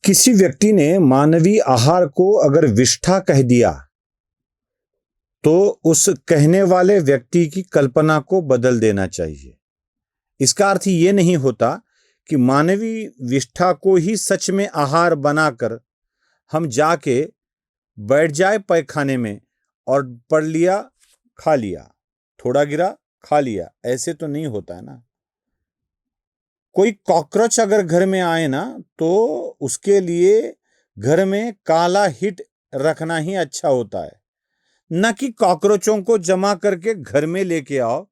किसी व्यक्ति ने मानवीय आहार को अगर विष्ठा कह दिया तो उस कहने वाले व्यक्ति की कल्पना को बदल देना चाहिए। इसका अर्थ ये नहीं होता कि मानवीय विष्ठा को ही सच में आहार बनाकर हम जाके बैठ जाए पैखाने में और पढ़ लिया खा लिया, थोड़ा गिरा खा लिया, ऐसे तो नहीं होता है ना। कोई कॉकरोच अगर घर में आए ना तो उसके लिए घर में काला हिट रखना ही अच्छा होता है, न कि कॉकरोचों को जमा करके घर में लेके आओ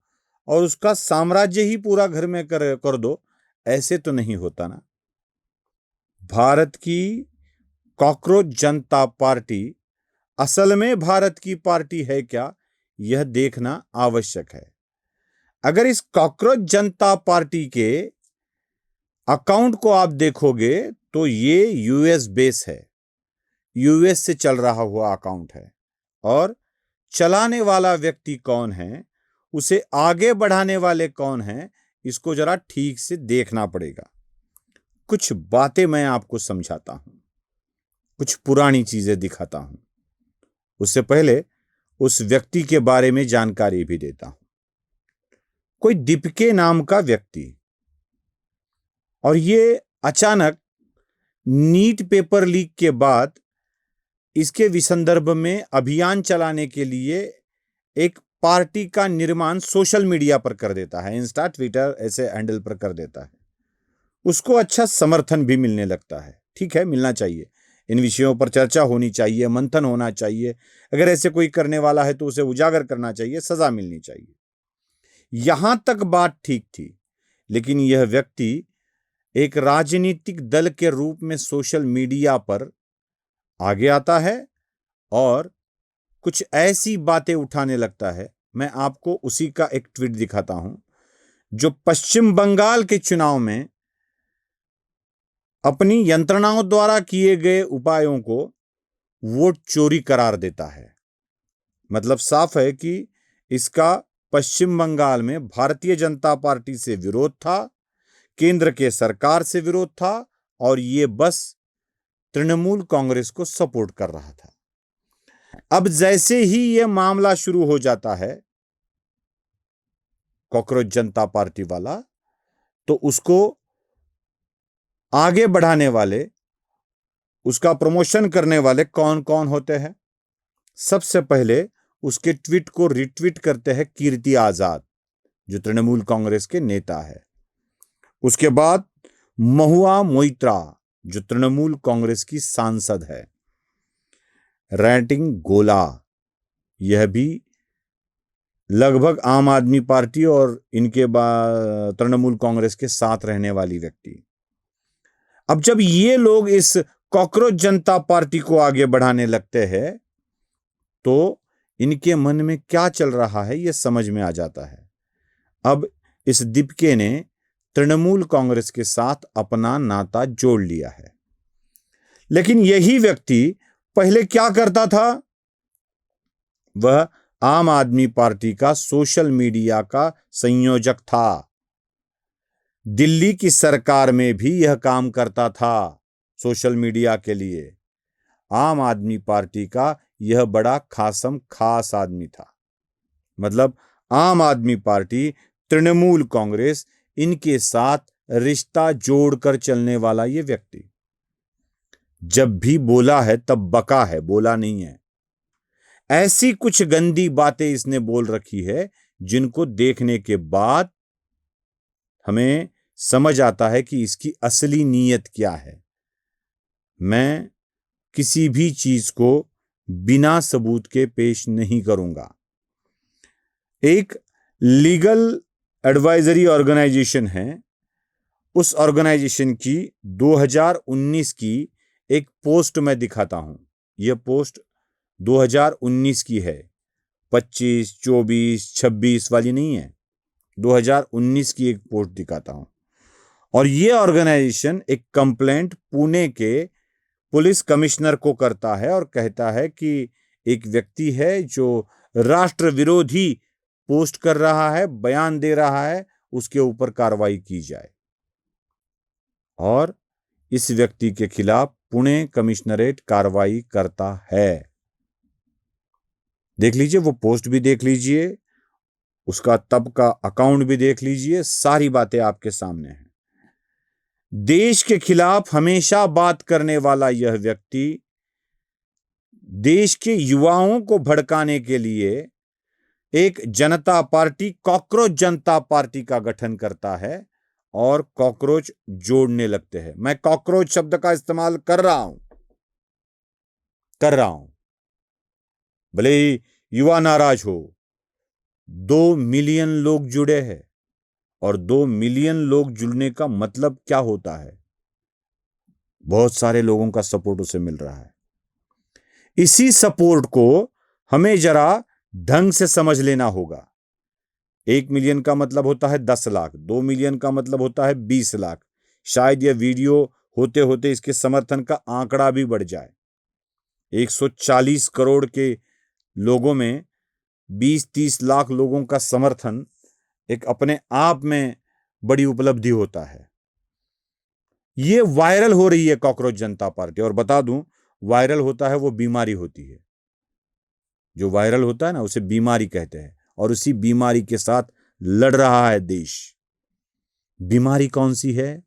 और उसका साम्राज्य ही पूरा घर में कर दो। ऐसे तो नहीं होता ना। भारत की कॉकरोच जनता पार्टी असल में भारत की पार्टी है क्या, यह देखना आवश्यक है। अगर इस कॉकरोच जनता पार्टी के अकाउंट को आप देखोगे तो ये यूएस बेस है, यूएस से चल रहा हुआ अकाउंट है, और चलाने वाला व्यक्ति कौन है, उसे आगे बढ़ाने वाले कौन हैं, इसको जरा ठीक से देखना पड़ेगा। कुछ बातें मैं आपको समझाता हूं, कुछ पुरानी चीजें दिखाता हूं। उससे पहले उस व्यक्ति के बारे में जानकारी भी देता हूं। कोई दीपिके नाम का व्यक्ति, और ये अचानक नीट पेपर लीक के बाद इसके विसंदर्भ में अभियान चलाने के लिए एक पार्टी का निर्माण सोशल मीडिया पर कर देता है, इंस्टा ट्विटर ऐसे हैंडल पर कर देता है। उसको अच्छा समर्थन भी मिलने लगता है। ठीक है, मिलना चाहिए, इन विषयों पर चर्चा होनी चाहिए, मंथन होना चाहिए। अगर ऐसे कोई करने वाला है तो उसे उजागर करना चाहिए, सजा मिलनी चाहिए। यहां तक बात ठीक थी, लेकिन यह व्यक्ति एक राजनीतिक दल के रूप में सोशल मीडिया पर आगे आता है और कुछ ऐसी बातें उठाने लगता है। मैं आपको उसी का एक ट्वीट दिखाता हूं, जो पश्चिम बंगाल के चुनाव में अपनी यंत्रणाओं द्वारा किए गए उपायों को वोट चोरी करार देता है। मतलब साफ है कि इसका पश्चिम बंगाल में भारतीय जनता पार्टी से विरोध था, केंद्र के सरकार से विरोध था, और ये बस तृणमूल कांग्रेस को सपोर्ट कर रहा था। अब जैसे ही यह मामला शुरू हो जाता है कॉकरोच जनता पार्टी वाला, तो उसको आगे बढ़ाने वाले, उसका प्रमोशन करने वाले कौन कौन होते हैं? सबसे पहले उसके ट्वीट को रिट्वीट करते हैं कीर्ति आजाद, जो तृणमूल कांग्रेस के नेता है। उसके बाद महुआ मोइत्रा, जो तृणमूल कांग्रेस की सांसद है। रैटिंग गोला, यह भी लगभग आम आदमी पार्टी और इनके बाद तृणमूल कांग्रेस के साथ रहने वाली व्यक्ति। अब जब ये लोग इस कॉकरोच जनता पार्टी को आगे बढ़ाने लगते हैं तो इनके मन में क्या चल रहा है यह समझ में आ जाता है। अब इस दीपिके ने तृणमूल कांग्रेस के साथ अपना नाता जोड़ लिया है। लेकिन यही व्यक्ति पहले क्या करता था? वह आम आदमी पार्टी का सोशल मीडिया का संयोजक था। दिल्ली की सरकार में भी यह काम करता था सोशल मीडिया के लिए। आम आदमी पार्टी का यह बड़ा खास आदमी था। मतलब आम आदमी पार्टी, तृणमूल कांग्रेस, इनके साथ रिश्ता जोड़कर चलने वाला ये व्यक्ति जब भी बोला है तब बका है, बोला नहीं है। ऐसी कुछ गंदी बातें इसने बोल रखी है जिनको देखने के बाद हमें समझ आता है कि इसकी असली नीयत क्या है। मैं किसी भी चीज को बिना सबूत के पेश नहीं करूंगा। एक लीगल एडवाइजरी ऑर्गेनाइजेशन है, उस ऑर्गेनाइजेशन की 2019 की एक पोस्ट मैं दिखाता हूं। यह पोस्ट 2019 की है, 25, 24, 26 वाली नहीं है, 2019 की एक पोस्ट दिखाता हूं। और यह ऑर्गेनाइजेशन एक कंप्लेंट पुणे के पुलिस कमिश्नर को करता है और कहता है कि एक व्यक्ति है जो राष्ट्र विरोधी पोस्ट कर रहा है, बयान दे रहा है, उसके ऊपर कार्रवाई की जाए। और इस व्यक्ति के खिलाफ पुणे कमिश्नरेट कार्रवाई करता है। देख लीजिए, वो पोस्ट भी देख लीजिए, उसका तब का अकाउंट भी देख लीजिए, सारी बातें आपके सामने हैं। देश के खिलाफ हमेशा बात करने वाला यह व्यक्ति देश के युवाओं को भड़काने के लिए एक जनता पार्टी, कॉकरोच जनता पार्टी का गठन करता है और कॉकरोच जोड़ने लगते हैं। मैं कॉकरोच शब्द का इस्तेमाल कर रहा हूं, भले ही युवा नाराज हो। 2 मिलियन लोग जुड़े हैं, और 2 मिलियन लोग जुड़ने का मतलब क्या होता है? बहुत सारे लोगों का सपोर्ट उसे मिल रहा है। इसी सपोर्ट को हमें जरा ढंग से समझ लेना होगा। 1 मिलियन का मतलब होता है 10 लाख, 2 मिलियन का मतलब होता है 20 लाख। शायद यह वीडियो होते होते इसके समर्थन का आंकड़ा भी बढ़ जाए। 140 करोड़ के लोगों में 20-30 लाख लोगों का समर्थन एक अपने आप में बड़ी उपलब्धि होता है। ये वायरल हो रही है कॉकरोच जनता पार्टी, और बता दूं, वायरल होता है वो बीमारी होती है। जो वायरल होता है ना, उसे बीमारी कहते हैं, और उसी बीमारी के साथ लड़ रहा है देश। बीमारी कौन सी है?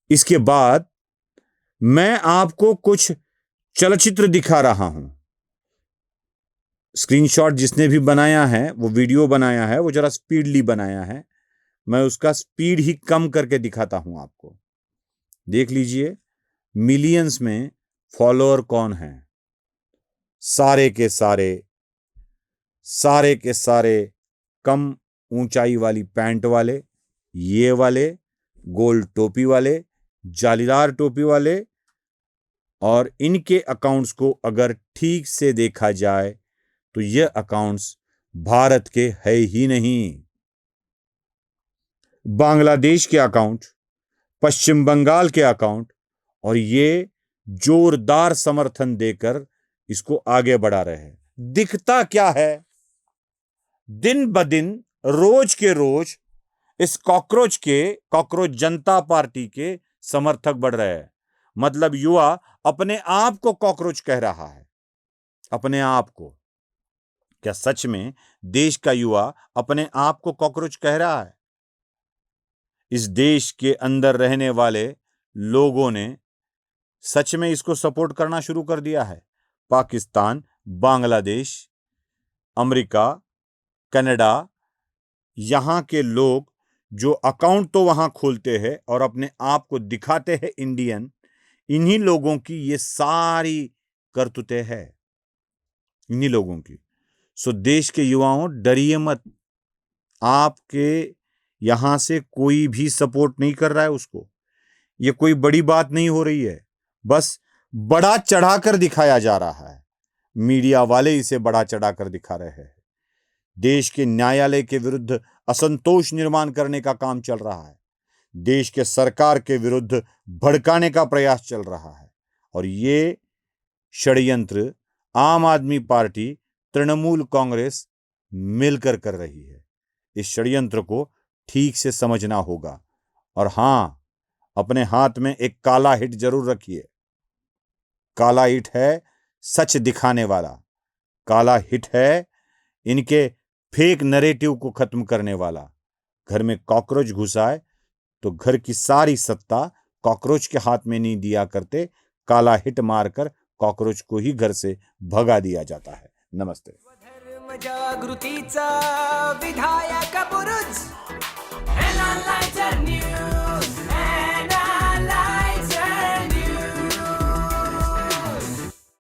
इसके बाद मैं आपको कुछ चलचित्र दिखा रहा हूं। स्क्रीनशॉट जिसने भी बनाया है, वो वीडियो बनाया है, वो जरा स्पीडली बनाया है। मैं उसका स्पीड ही कम करके दिखाता हूं आपको। देख लीजिए, मिलियंस में फॉलोअर कौन है। सारे के सारे कम ऊंचाई वाली पैंट वाले, ये वाले, गोल टोपी वाले, जालीदार टोपी वाले, और इनके अकाउंट्स को अगर ठीक से देखा जाए तो ये अकाउंट्स भारत के है ही नहीं। बांग्लादेश के अकाउंट, पश्चिम बंगाल के अकाउंट, और ये जोरदार समर्थन देकर इसको आगे बढ़ा रहे हैं। दिखता क्या है? दिन ब दिन, रोज के रोज इस कॉकरोच जनता पार्टी के समर्थक बढ़ रहे हैं। मतलब युवा अपने आप को कॉकरोच कह रहा है, अपने आप को। क्या सच में देश का युवा अपने आप को कॉकरोच कह रहा है? इस देश के अंदर रहने वाले लोगों ने सच में इसको सपोर्ट करना शुरू कर दिया है। पाकिस्तान, बांग्लादेश, अमेरिका, कनाडा, यहां के लोग जो अकाउंट तो वहां खोलते हैं और अपने आप को दिखाते हैं इंडियन, इन्हीं लोगों की ये सारी करतूतें हैं, इन्हीं लोगों की। सो देश के युवाओं, डरिए मत। आपके यहां से कोई भी सपोर्ट नहीं कर रहा है उसको। ये कोई बड़ी बात नहीं हो रही है, बस बड़ा चढ़ाकर दिखाया जा रहा है। मीडिया वाले इसे बड़ा चढ़ाकर दिखा रहे हैं। देश के न्यायालय के विरुद्ध असंतोष निर्माण करने का काम चल रहा है। देश के सरकार के विरुद्ध भड़काने का प्रयास चल रहा है। और ये षड्यंत्र आम आदमी पार्टी, तृणमूल कांग्रेस मिलकर कर रही है। इस षड्यंत्र को ठीक से समझना होगा। और हां, अपने हाथ में एक काला हिट जरूर रखिए। काला हिट है सच दिखाने वाला। काला हिट है इनके फेक नैरेटिव को खत्म करने वाला। घर में कॉकरोच घुसाए तो घर की सारी सत्ता कॉकरोच के हाथ में नहीं दिया करते। काला हिट मारकर कॉकरोच को ही घर से भगा दिया जाता है। नमस्ते। धर्म जागृतीचा विधायक बुरुज, NLighter News.